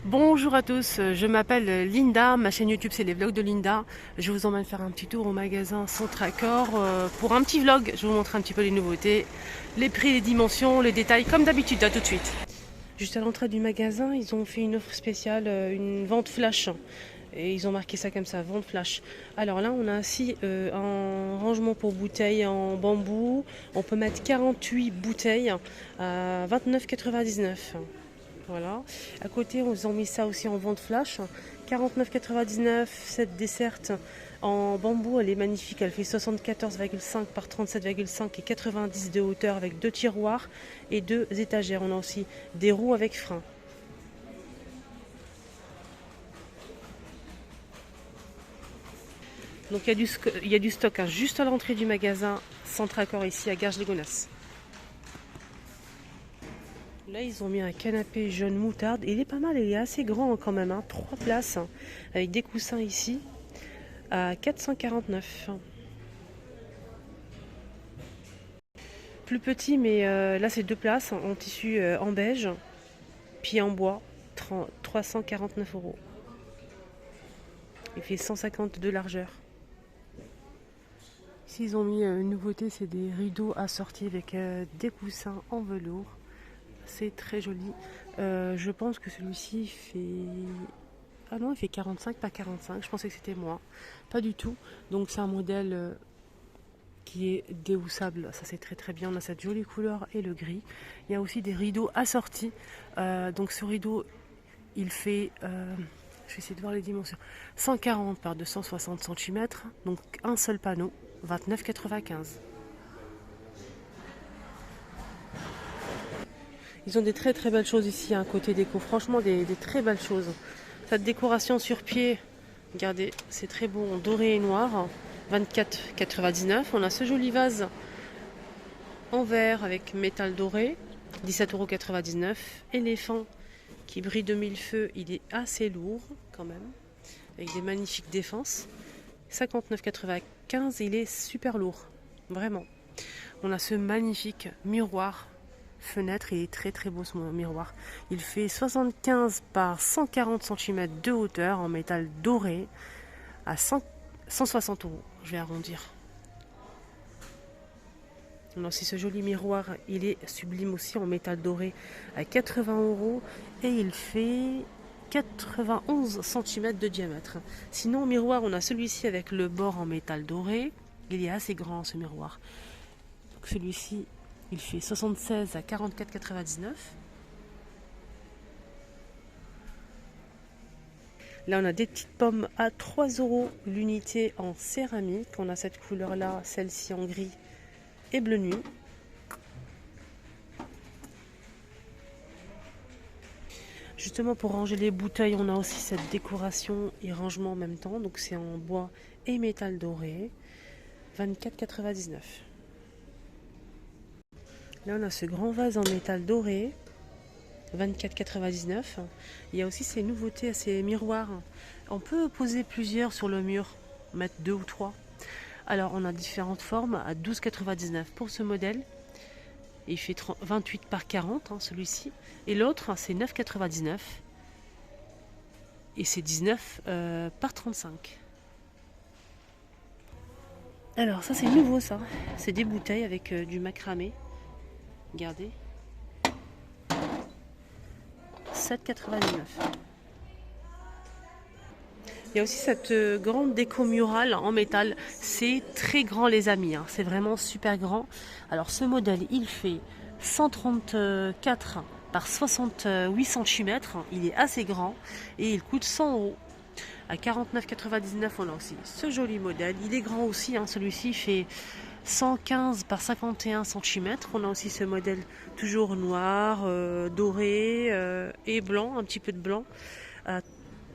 Bonjour à tous, je m'appelle Linda, ma chaîne YouTube c'est les vlogs de Linda. Je vous emmène faire un petit tour au magasin Centracor pour un petit vlog. Je vous montre un petit peu les nouveautés, les prix, les dimensions, les détails comme d'habitude. À tout de suite. Juste à l'entrée du magasin, ils ont fait une offre spéciale, une vente flash. Et ils ont marqué ça comme ça, vente flash. Alors là, on a aussi un rangement pour bouteilles en bambou. On peut mettre 48 bouteilles à 29,99 €. Voilà. À côté, ils ont mis ça aussi en vente flash. 49,99 €. Cette desserte en bambou, elle est magnifique. Elle fait 74,5 par 37,5 et 90 de hauteur avec deux tiroirs et deux étagères. On a aussi des roues avec frein. Donc il y a du stock hein, juste à l'entrée du magasin Centracor ici à Garges-les-Gonasses. Là, ils ont mis un canapé jaune moutarde. Il est pas mal, il est assez grand quand même. Hein. 3 places hein, avec des coussins ici à 449. Plus petit, mais là, c'est 2 places en tissu en beige, puis en bois, 349 €. Il fait 150 de largeur. Ici, ils ont mis une nouveauté, c'est des rideaux assortis avec des coussins en velours. C'est très joli. Je pense que celui-ci fait... Ah non, il fait 45, pas 45. Je pensais que c'était moins. Pas du tout. Donc c'est un modèle qui est déhoussable. Ça c'est très très bien. On a cette jolie couleur et le gris. Il y a aussi des rideaux assortis. Donc ce rideau, il fait... je vais essayer de voir les dimensions. 140 par 260 cm. Donc un seul panneau. 29,95 €. Ils ont des très très belles choses ici, hein, côté déco. Franchement, des très belles choses. Cette décoration sur pied, regardez, c'est très beau en doré et noir. 24,99 €. On a ce joli vase en verre avec métal doré. 17,99 €. Éléphant qui brille de mille feux. Il est assez lourd quand même. Avec des magnifiques défenses. 59,95 €. Il est super lourd. Vraiment. On a ce magnifique miroir fenêtre, il est très très beau ce miroir. Il fait 75 par 140 cm de hauteur en métal doré à 160 €. Je vais arrondir. On a aussi ce joli miroir, il est sublime aussi en métal doré à 80 € et il fait 91 cm de diamètre. Sinon au miroir, on a celui-ci avec le bord en métal doré. Il est assez grand ce miroir. Celui-ci, il fait 76 à 44,99 €. Là, on a des petites pommes à 3 € l'unité en céramique. On a cette couleur-là, celle-ci en gris et bleu nuit. Justement, pour ranger les bouteilles, on a aussi cette décoration et rangement en même temps. Donc, c'est en bois et métal doré. 24,99 €. Là, on a ce grand vase en métal doré. 24,99 €. Il y a aussi ces nouveautés, ces miroirs. On peut poser plusieurs sur le mur, mettre 2 ou 3. Alors on a différentes formes à 12,99 € pour ce modèle. Il fait 28 par 40 hein, celui-ci. Et l'autre c'est 9,99 € et c'est 19 par 35. Alors ça c'est nouveau ça. C'est des bouteilles avec du macramé. Regardez. 7,99 €. Il y a aussi cette grande déco murale en métal. C'est très grand les amis, hein. C'est vraiment super grand. Alors ce modèle, il fait 134 par 68 cm. Il est assez grand et il coûte 100 €. À 49,99 €, on a aussi ce joli modèle. Il est grand aussi, hein. Celui-ci fait 115 par 51 cm. On a aussi ce modèle toujours noir, doré et blanc, un petit peu de blanc. À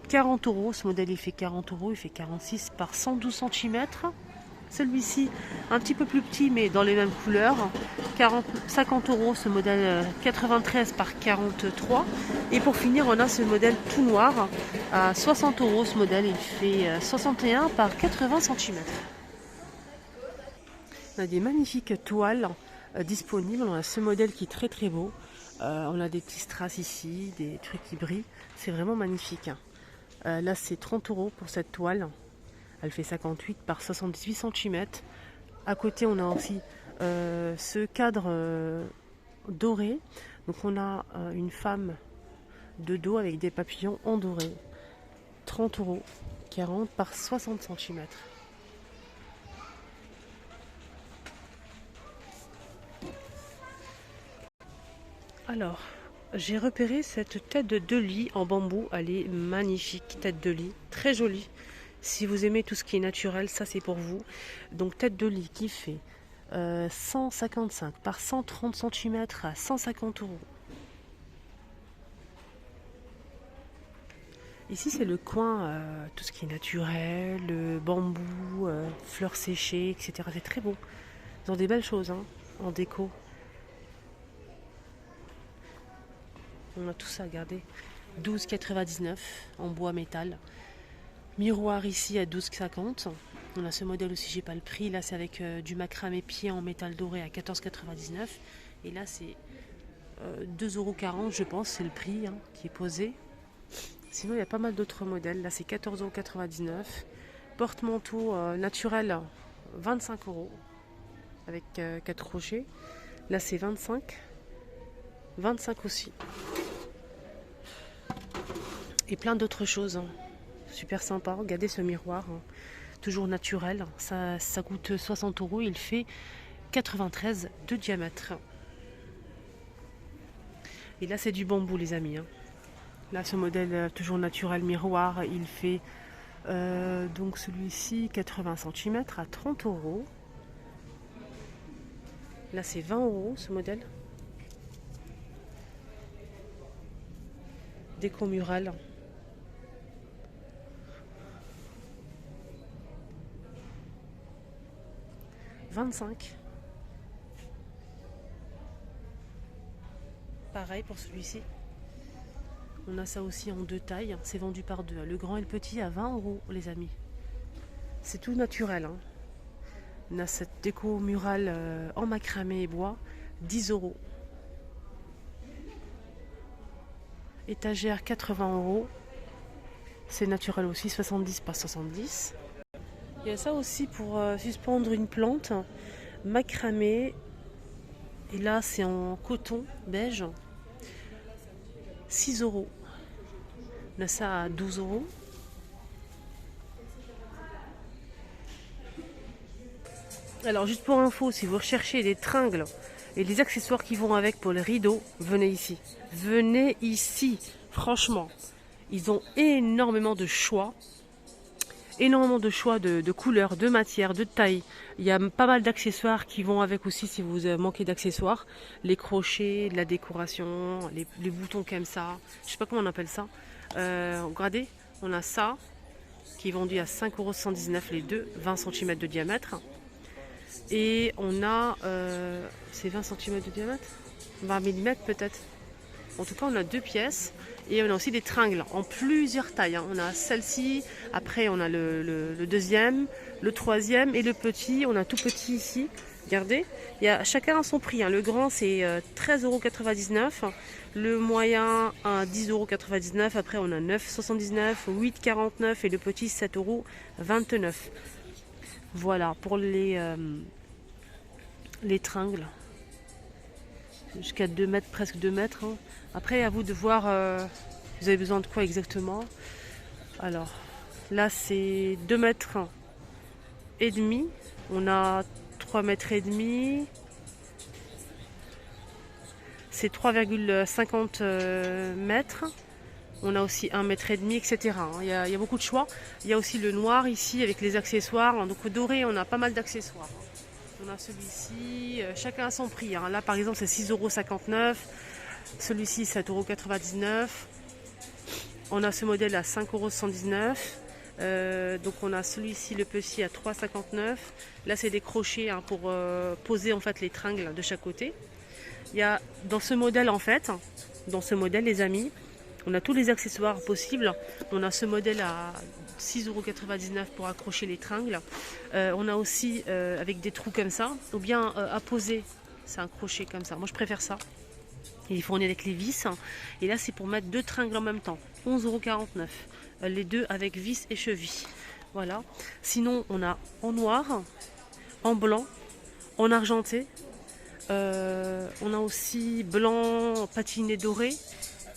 40 €, ce modèle il fait 40 €, il fait 46 par 112 cm. Celui-ci un petit peu plus petit mais dans les mêmes couleurs. 50 € ce modèle 93 par 43. Et pour finir on a ce modèle tout noir à 60 € ce modèle, il fait 61 par 80 cm. On a des magnifiques toiles disponibles. On a ce modèle qui est très très beau On a des petits strass ici, des trucs qui brillent. C'est vraiment magnifique, hein. Là, c'est 30 € pour cette toile. Elle fait 58 par 78 cm. À côté, on a aussi ce cadre doré. Donc, on a une femme de dos avec des papillons en doré. 30 €, 40 par 60 cm. Alors, j'ai repéré cette tête de lit en bambou. Elle est magnifique, tête de lit, très jolie. Si vous aimez tout ce qui est naturel, ça c'est pour vous. Donc tête de lit qui fait 155 par 130 cm à 150 €. Ici c'est le coin, tout ce qui est naturel, bambou, fleurs séchées, etc. C'est très beau. Ils ont des belles choses, hein, en déco. On a tout ça, regardez. 12,99 € en bois métal. Miroir ici à 12,50 €. On a ce modèle aussi, j'ai pas le prix. Là, c'est avec du macramé pied en métal doré à 14,99 €. Et là, c'est 2,40 €, je pense, c'est le prix, hein, qui est posé. Sinon, il y a pas mal d'autres modèles. Là, c'est 14,99 €. Porte-manteau naturel, 25 € avec 4 crochets. Là, c'est 25. 25 aussi. Et plein d'autres choses, hein. Super sympa. Regardez ce miroir, hein. Toujours naturel. Ça coûte 60 €. Il fait 93 de diamètre. Et là, c'est du bambou, les amis, hein. Là, ce modèle toujours naturel miroir, il fait donc celui-ci 80 cm à 30 €. Là, c'est 20 € ce modèle. Déco murale. « 25 ». Pareil pour celui-ci. On a ça aussi en 2 tailles. C'est vendu par 2. Le grand et le petit à 20 €, les amis. C'est tout naturel, hein. On a cette déco murale en macramé et bois, 10 €. Étagère, 80 €. C'est naturel aussi, 70 par 70. Il y a ça aussi pour suspendre une plante, macramé. Et là, c'est en coton beige, 6 €. On a ça à 12 €. Alors, juste pour info, si vous recherchez des tringles et les accessoires qui vont avec pour les rideaux, venez ici. Venez ici, franchement. Ils ont énormément de choix. Énormément de choix de couleurs, de matières, de tailles. Il y a pas mal d'accessoires qui vont avec aussi si vous manquez d'accessoires. Les crochets, de la décoration, les boutons comme ça. Je sais pas comment on appelle ça. Regardez, on a ça qui est vendu à 5,119 € les deux, 20 cm de diamètre. Et on a, c'est 20 cm de diamètre 20 mm peut-être. En tout cas, on a 2 pièces. Et on a aussi des tringles en plusieurs tailles, hein. On a celle-ci, après on a le deuxième, le troisième et le petit. On a tout petit ici. Regardez, il y a chacun à son prix, hein. Le grand c'est 13,99 €. Le moyen à 10,99 €. Après on a 9,79 €, 8,49 € et le petit 7,29 €. Voilà pour les tringles. Jusqu'à 2 mètres, presque 2 mètres, hein. Après, à vous de voir, vous avez besoin de quoi exactement. Alors, là, c'est 2 mètres et demi. On a 3 mètres et demi. C'est 3,50 mètres. On a aussi 1 mètre et demi, etc. Il y a beaucoup de choix. Il y a aussi le noir ici avec les accessoires. Donc, au doré, on a pas mal d'accessoires. On a celui-ci, chacun a son prix, hein. Là, par exemple, c'est 6,59 €. Celui-ci, 7,99 €. On a ce modèle à 5,119 €. Donc, on a celui-ci, le petit, à 3,59 €. Là, c'est des crochets, hein, pour poser en fait les tringles de chaque côté. Il y a dans ce modèle, en fait, les amis, on a tous les accessoires possibles. On a ce modèle à 6,99 € pour accrocher les tringles. On a aussi avec des trous comme ça, ou bien à poser. C'est un crochet comme ça. Moi, je préfère ça. Il est fourni avec les vis. Et là, c'est pour mettre 2 tringles en même temps. 11,49 €. Les deux avec vis et cheville. Voilà. Sinon, on a en noir, en blanc, en argenté. On a aussi blanc patiné doré.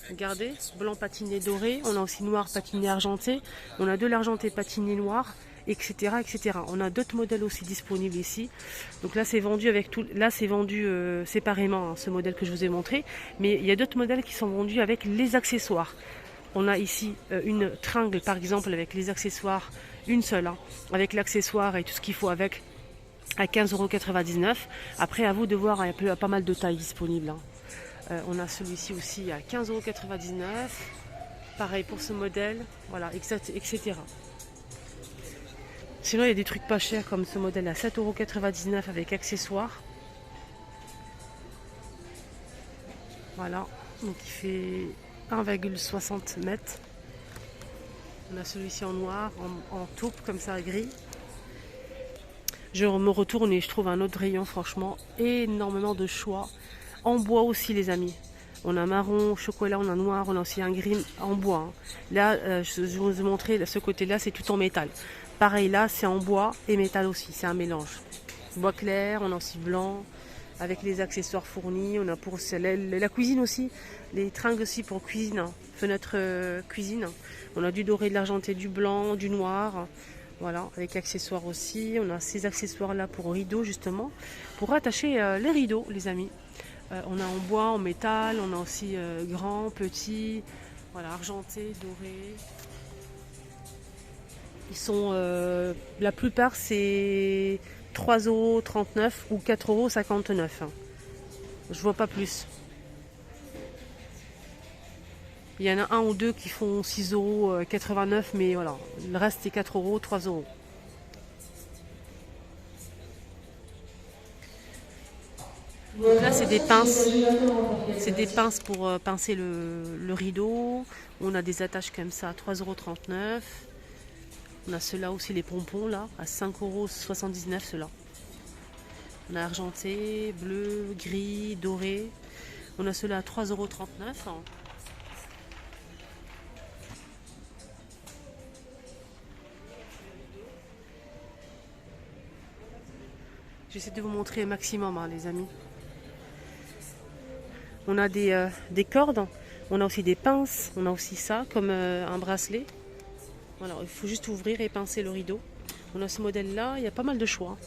Regardez, blanc patiné doré. On a aussi noir patiné argenté. On a de l'argenté patiné noir, etc., etc. On a d'autres modèles aussi disponibles ici. Donc là, c'est vendu avec tout. Là, c'est vendu séparément, hein, ce modèle que je vous ai montré. Mais il y a d'autres modèles qui sont vendus avec les accessoires. On a ici une tringle, par exemple, avec les accessoires, une seule, hein, avec l'accessoire et tout ce qu'il faut avec, à 15,99 €. Après, à vous de voir, il y a pas mal de tailles disponibles, hein. On a celui-ci aussi à 15,99 €. Pareil pour ce modèle, voilà, etc. Sinon, il y a des trucs pas chers comme ce modèle à 7,99 € avec accessoires. Voilà, donc il fait 1,60 m. On a celui-ci en noir, en taupe comme ça, gris. Je me retourne et je trouve un autre rayon, franchement, énormément de choix. En bois aussi, les amis. On a marron, chocolat, on a noir, on a aussi un gris en bois, hein. Là, je vous ai montré, ce côté-là, c'est tout en métal. Pareil, là, c'est en bois et métal aussi, c'est un mélange. Bois clair, on a aussi blanc, avec les accessoires fournis. On a pour la cuisine aussi, les tringles aussi pour cuisine, hein. Fenêtre cuisine. On a du doré, de l'argenté, du blanc, du noir. Voilà, avec accessoires aussi. On a ces accessoires-là pour rideaux, justement, pour attacher les rideaux, les amis. On a en bois, en métal, on a aussi grand, petit, voilà, argenté, doré. Ils sont, la plupart, c'est 3,39 € ou 4,59 €. Je vois pas plus. Il y en a un ou deux qui font 6,89 €, mais voilà, le reste c'est 4 €, 3 €. Donc là, c'est des pinces. C'est des pinces pour pincer le rideau. On a des attaches comme ça à 3,39 €. On a ceux-là aussi, les pompons, là, à 5,79 € ceux-là. On a argenté, bleu, gris, doré. On a ceux-là à 3,39 €. J'essaie de vous montrer un maximum, hein, les amis. On a des cordes, on a aussi des pinces, on a aussi ça comme un bracelet. Voilà, il faut juste ouvrir et pincer le rideau. On a ce modèle-là, il y a pas mal de choix.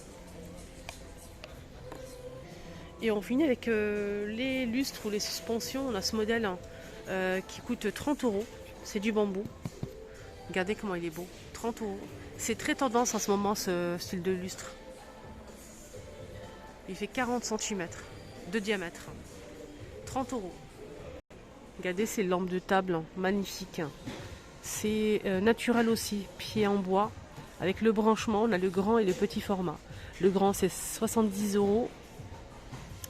Et on finit avec les lustres ou les suspensions. On a ce modèle, hein, qui coûte 30 €. C'est du bambou. Regardez comment il est beau. 30 €. C'est très tendance en ce moment, ce style de lustre. Il fait 40 cm de diamètre. 30 €. Regardez ces lampes de table, hein, magnifiques. C'est naturel aussi, pied en bois. Avec le branchement, on a le grand et le petit format. Le grand, c'est 70 €,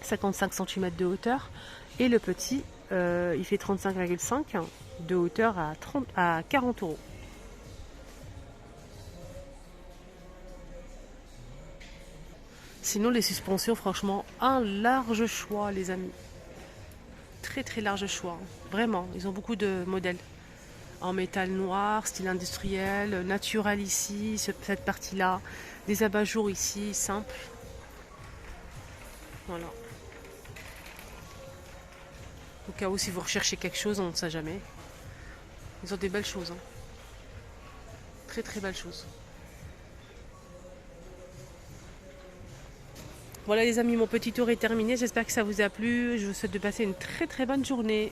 55 cm de hauteur. Et le petit, il fait 35,5 de hauteur à 40 €. Sinon, les suspensions, franchement, un large choix, les amis. Très très large choix. Vraiment, ils ont beaucoup de modèles. En métal noir, style industriel, naturel ici, cette partie-là. Des abat-jours ici, simples. Voilà. Au cas où, si vous recherchez quelque chose, on ne sait jamais. Ils ont des belles choses, hein. Très très belles choses. Voilà les amis, mon petit tour est terminé. J'espère que ça vous a plu. Je vous souhaite de passer une très très bonne journée.